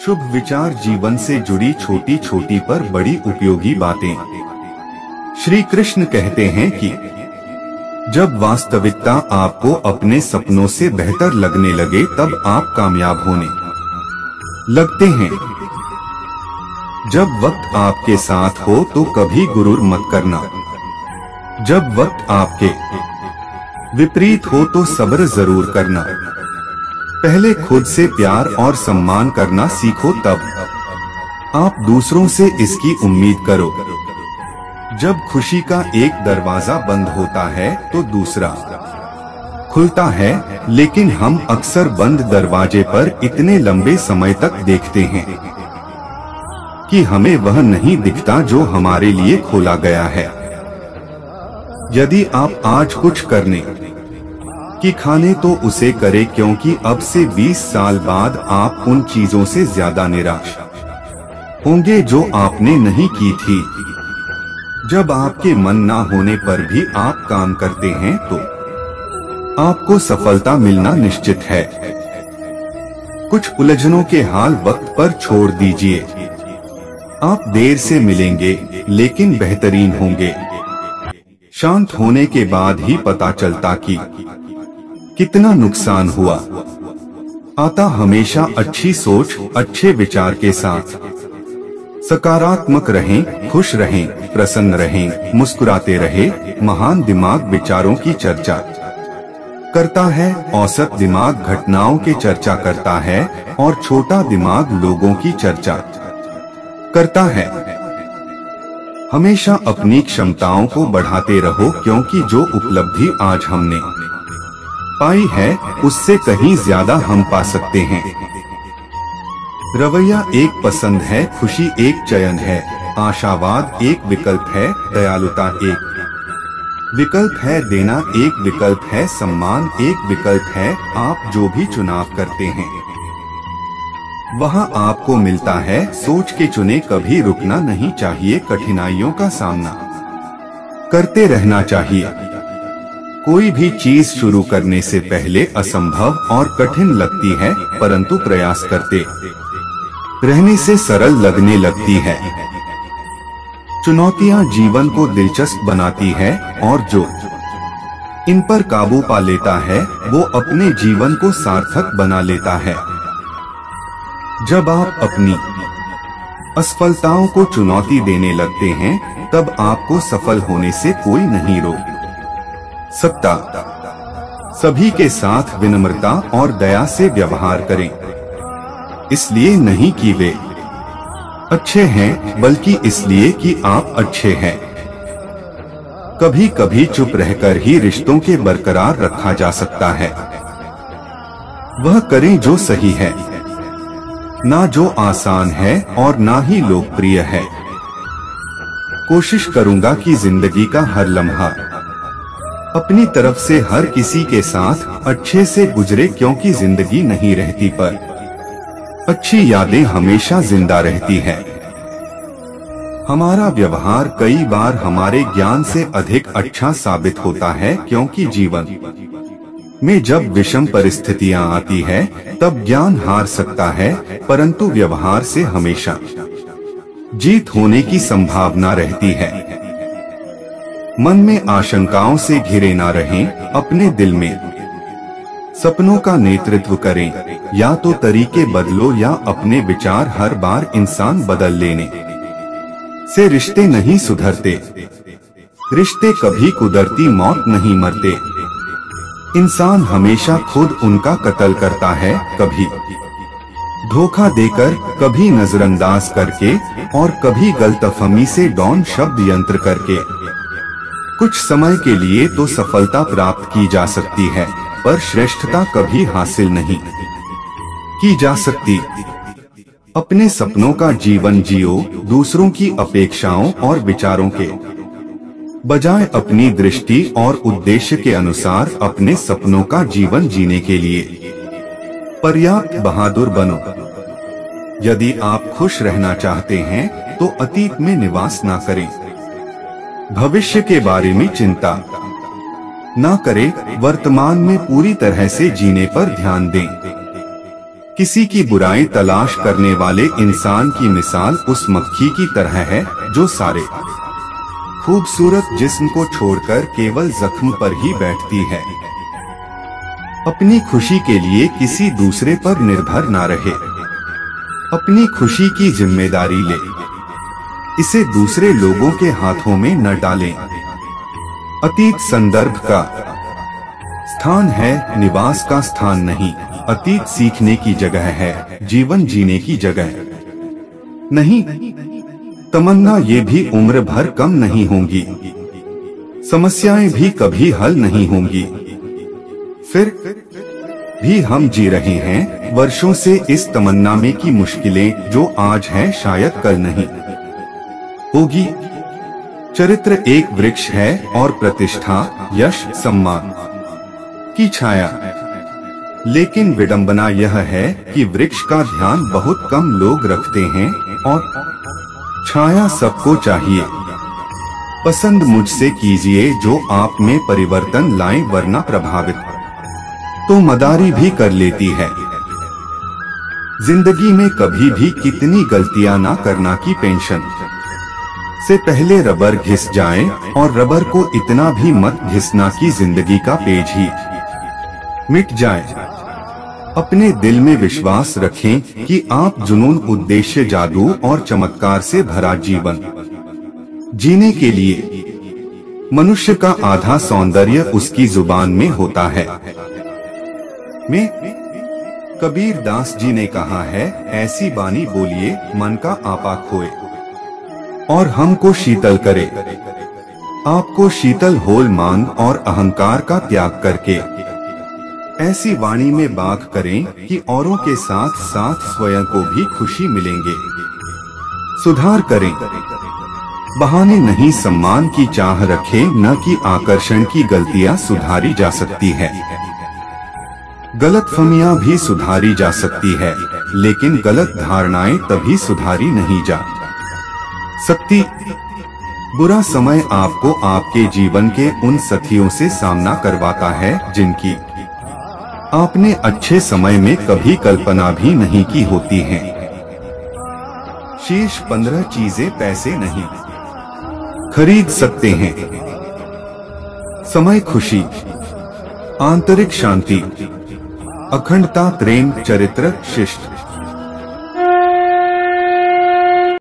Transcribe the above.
शुभ विचार जीवन से जुड़ी छोटी छोटी पर बड़ी उपयोगी बातें। श्री कृष्ण कहते हैं कि जब वास्तविकता आपको अपने सपनों से बेहतर लगने लगे तब आप कामयाब होने लगते हैं। जब वक्त आपके साथ हो तो कभी गुरूर मत करना। जब वक्त आपके विपरीत हो तो सब्र जरूर करना। पहले खुद से प्यार और सम्मान करना सीखो, तब आप दूसरों से इसकी उम्मीद करो। जब खुशी का एक दरवाजा बंद होता है तो दूसरा खुलता है, लेकिन हम अक्सर बंद दरवाजे पर इतने लंबे समय तक देखते हैं कि हमें वह नहीं दिखता जो हमारे लिए खोला गया है। यदि आप आज कुछ करने कि खाने तो उसे करे, क्योंकि अब से 20 साल बाद आप उन चीजों से ज्यादा निराश होंगे जो आपने नहीं की थी। जब आपके मन ना होने पर भी आप काम करते हैं तो आपको सफलता मिलना निश्चित है। कुछ उलझनों के हाल वक्त पर छोड़ दीजिए। आप देर से मिलेंगे लेकिन बेहतरीन होंगे। शांत होने के बाद ही पता चलता कि कितना नुकसान हुआ। आता हमेशा अच्छी सोच, अच्छे विचार के साथ। सकारात्मक रहें, खुश रहें, प्रसन्न रहें, मुस्कुराते रहें। महान दिमाग विचारों की चर्चा करता है, औसत दिमाग घटनाओं की चर्चा करता है और छोटा दिमाग लोगों की चर्चा करता है। हमेशा अपनी क्षमताओं को बढ़ाते रहो, क्योंकि जो उपलब्धि आज हमने पाई है उससे कहीं ज्यादा हम पा सकते हैं। रवैया एक पसंद है, खुशी एक चयन है, आशावाद एक विकल्प है, दयालुता एक विकल्प है, देना एक विकल्प है, सम्मान एक विकल्प है। आप जो भी चुनाव करते हैं वहां आपको मिलता है। सोच के चुने, कभी रुकना नहीं चाहिए, कठिनाइयों का सामना करते रहना चाहिए। कोई भी चीज शुरू करने से पहले असंभव और कठिन लगती है, परंतु प्रयास करते रहने से सरल लगने लगती है। चुनौतियां जीवन को दिलचस्प बनाती है और जो इन पर काबू पा लेता है वो अपने जीवन को सार्थक बना लेता है। जब आप अपनी असफलताओं को चुनौती देने लगते हैं तब आपको सफल होने से कोई नहीं रोक सकता। सभी के साथ विनम्रता और दया से व्यवहार करें, इसलिए नहीं कि वे अच्छे हैं, बल्कि इसलिए कि आप अच्छे हैं। कभी कभी चुप रहकर ही रिश्तों के बरकरार रखा जा सकता है। वह करें जो सही है, ना जो आसान है और ना ही लोकप्रिय है। कोशिश करूंगा कि जिंदगी का हर लम्हा अपनी तरफ से हर किसी के साथ अच्छे से गुजरे, क्योंकि जिंदगी नहीं रहती पर अच्छी यादें हमेशा जिंदा रहती है। हमारा व्यवहार कई बार हमारे ज्ञान से अधिक अच्छा साबित होता है, क्योंकि जीवन में जब विषम परिस्थितियां आती है तब ज्ञान हार सकता है, परंतु व्यवहार से हमेशा जीत होने की संभावना रहती है। मन में आशंकाओं से घिरे ना रहें, अपने दिल में सपनों का नेतृत्व करें। या तो तरीके बदलो या अपने विचार। हर बार इंसान बदल लेने से रिश्ते नहीं सुधरते। रिश्ते कभी कुदरती मौत नहीं मरते। इंसान हमेशा खुद उनका कत्ल करता है, कभी धोखा देकर, कभी नजरअंदाज करके और कभी गलतफहमी से डॉन शब्द यंत्र करके। कुछ समय के लिए तो सफलता प्राप्त की जा सकती है, पर श्रेष्ठता कभी हासिल नहीं की जा सकती। अपने सपनों का जीवन जियो, दूसरों की अपेक्षाओं और विचारों के बजाय अपनी दृष्टि और उद्देश्य के अनुसार अपने सपनों का जीवन जीने के लिए पर्याप्त बहादुर बनो। यदि आप खुश रहना चाहते हैं तो अतीत में निवास ना करें। भविष्य के बारे में चिंता ना करें, वर्तमान में पूरी तरह से जीने पर ध्यान दें। किसी की बुराई तलाश करने वाले इंसान की मिसाल उस मक्खी की तरह है जो सारे खूबसूरत जिस्म को छोड़कर केवल जख्म पर ही बैठती है। अपनी खुशी के लिए किसी दूसरे पर निर्भर ना रहे, अपनी खुशी की जिम्मेदारी ले, इसे दूसरे लोगों के हाथों में न डालें। अतीत संदर्भ का स्थान है, निवास का स्थान नहीं। अतीत सीखने की जगह है, जीवन जीने की जगह नहीं। तमन्ना ये भी उम्र भर कम नहीं होंगी, समस्याएं भी कभी हल नहीं होंगी। फिर भी हम जी रहे हैं वर्षों से इस तमन्ना में कि मुश्किलें जो आज हैं शायद कल नहीं होगी। चरित्र एक वृक्ष है और प्रतिष्ठा, यश, सम्मान की छाया। लेकिन विडंबना यह है कि वृक्ष का ध्यान बहुत कम लोग रखते हैं और छाया सबको चाहिए। पसंद मुझसे कीजिए जो आप में परिवर्तन लाए, वरना प्रभावित तो मदारी भी कर लेती है। जिंदगी में कभी भी कितनी गलतियां ना करना कि पेंशन से पहले रबर घिस जाए, और रबर को इतना भी मत घिसना कि जिंदगी का पेज ही मिट जाए। अपने दिल में विश्वास रखें कि आप जुनून, उद्देश्य, जादू और चमत्कार से भरा जीवन जीने के लिए मनुष्य का आधा सौंदर्य उसकी जुबान में होता है। में कबीर दास जी ने कहा है, ऐसी बानी बोलिए मन का आपा खोए और हमको शीतल करे। आपको शीतल होल मांग और अहंकार का त्याग करके ऐसी वाणी में बात करें कि औरों के साथ साथ स्वयं को भी खुशी मिलेंगे। सुधार करें, बहाने नहीं, सम्मान की चाह रखें, न कि आकर्षण की गलतियां सुधारी जा सकती है। गलतफहमियां भी सुधारी जा सकती है, लेकिन गलत धारणाएं तभी सुधारी नहीं जा सकती। बुरा समय आपको आपके जीवन के उन साथियों से सामना करवाता है जिनकी आपने अच्छे समय में कभी कल्पना भी नहीं की होती हैं। शीर्ष 15 चीजें पैसे नहीं खरीद सकते हैं। समय, खुशी, आंतरिक शांति, अखंडता, प्रेम, चरित्र, शिष्ट।